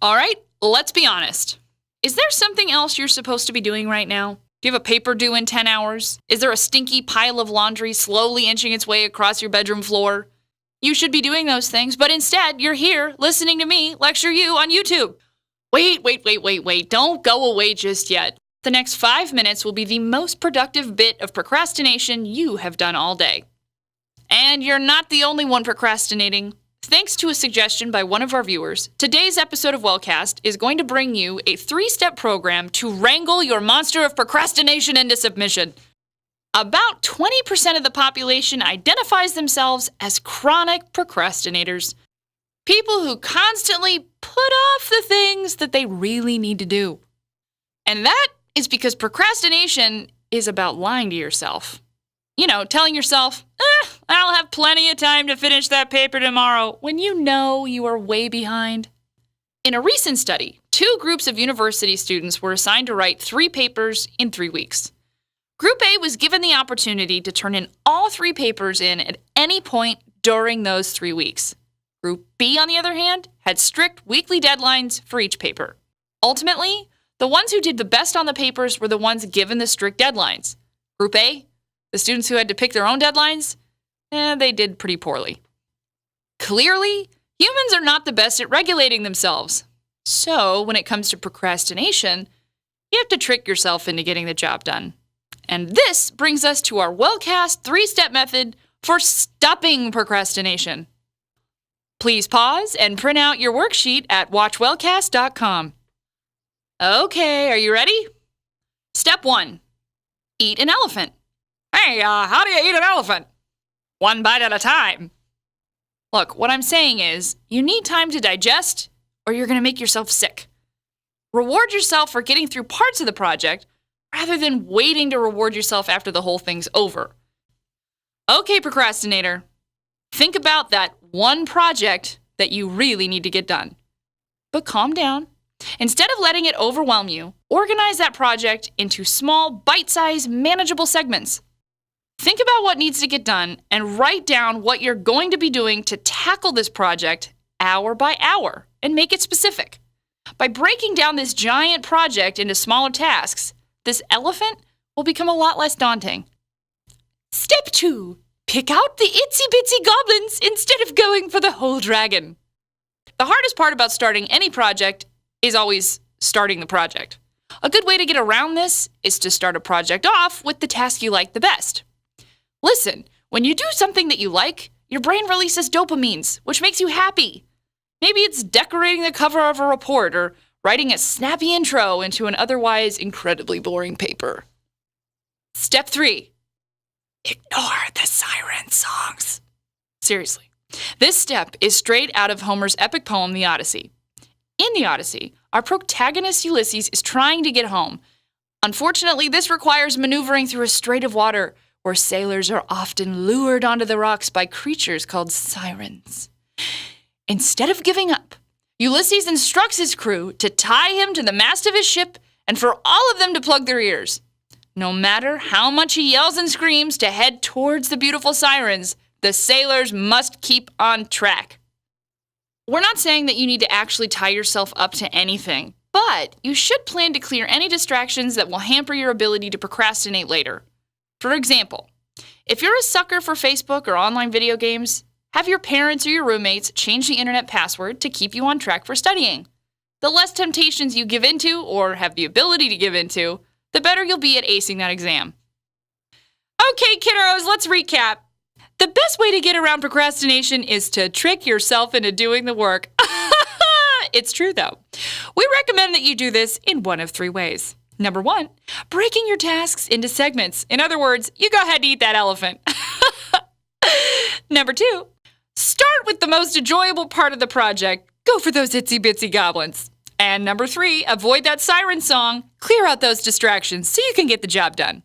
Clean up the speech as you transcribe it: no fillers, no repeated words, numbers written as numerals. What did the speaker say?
All right, let's be honest. Is there something else you're supposed to be doing right now? Do you have a paper due in 10 hours? Is there a stinky pile of laundry slowly inching its way across your bedroom floor? You should be doing those things, but instead, you're here listening to me lecture you on YouTube. Wait. Don't go away just yet. The next 5 minutes will be the most productive bit of procrastination you have done all day. And you're not the only one procrastinating. Thanks to a suggestion by one of our viewers, today's episode of Wellcast is going to bring you a 3-step program to wrangle your monster of procrastination into submission. About 20% of the population identifies themselves as chronic procrastinators. People who constantly put off the things that they really need to do. And that is because procrastination is about lying to yourself. You know, telling yourself, I'll have plenty of time to finish that paper tomorrow, when you know you are way behind. In a recent study, 2 groups of university students were assigned to write 3 papers in 3 weeks. Group A was given the opportunity to turn in all 3 papers in at any point during those 3 weeks. Group B, on the other hand, had strict weekly deadlines for each paper. Ultimately, the ones who did the best on the papers were the ones given the strict deadlines. Group A, the students who had to pick their own deadlines, they did pretty poorly. Clearly, humans are not the best at regulating themselves. So, when it comes to procrastination, you have to trick yourself into getting the job done. And this brings us to our Wellcast 3-step method for stopping procrastination. Please pause and print out your worksheet at watchwellcast.com. Okay, are you ready? Step 1. Eat an elephant. Hey, how do you eat an elephant? 1 bite at a time. Look, what I'm saying is, you need time to digest, or you're going to make yourself sick. Reward yourself for getting through parts of the project, rather than waiting to reward yourself after the whole thing's over. Okay, procrastinator. Think about that one project that you really need to get done. But calm down. Instead of letting it overwhelm you, organize that project into small, bite-sized, manageable segments. Think about what needs to get done and write down what you're going to be doing to tackle this project hour by hour and make it specific. By breaking down this giant project into smaller tasks, this elephant will become a lot less daunting. Step 2. Pick out the itsy-bitsy goblins instead of going for the whole dragon. The hardest part about starting any project is always starting the project. A good way to get around this is to start a project off with the task you like the best. Listen, when you do something that you like, your brain releases dopamines, which makes you happy. Maybe it's decorating the cover of a report or writing a snappy intro into an otherwise incredibly boring paper. Step 3. Ignore the siren songs. Seriously, this step is straight out of Homer's epic poem, The Odyssey. In The Odyssey, our protagonist Ulysses is trying to get home. Unfortunately, this requires maneuvering through a strait of water where sailors are often lured onto the rocks by creatures called sirens. Instead of giving up, Ulysses instructs his crew to tie him to the mast of his ship and for all of them to plug their ears. No matter how much he yells and screams to head towards the beautiful sirens, the sailors must keep on track. We're not saying that you need to actually tie yourself up to anything, but you should plan to clear any distractions that will hamper your ability to procrastinate later. For example, if you're a sucker for Facebook or online video games, have your parents or your roommates change the internet password to keep you on track for studying. The less temptations you give into, or have the ability to give into, the better you'll be at acing that exam. Okay, kiddos, let's recap. The best way to get around procrastination is to trick yourself into doing the work. It's true, though. We recommend that you do this in one of 3 ways. Number 1, breaking your tasks into segments. In other words, you go ahead and eat that elephant. Number 2, start with the most enjoyable part of the project. Go for those itsy-bitsy goblins. And number 3, avoid that siren song. Clear out those distractions so you can get the job done.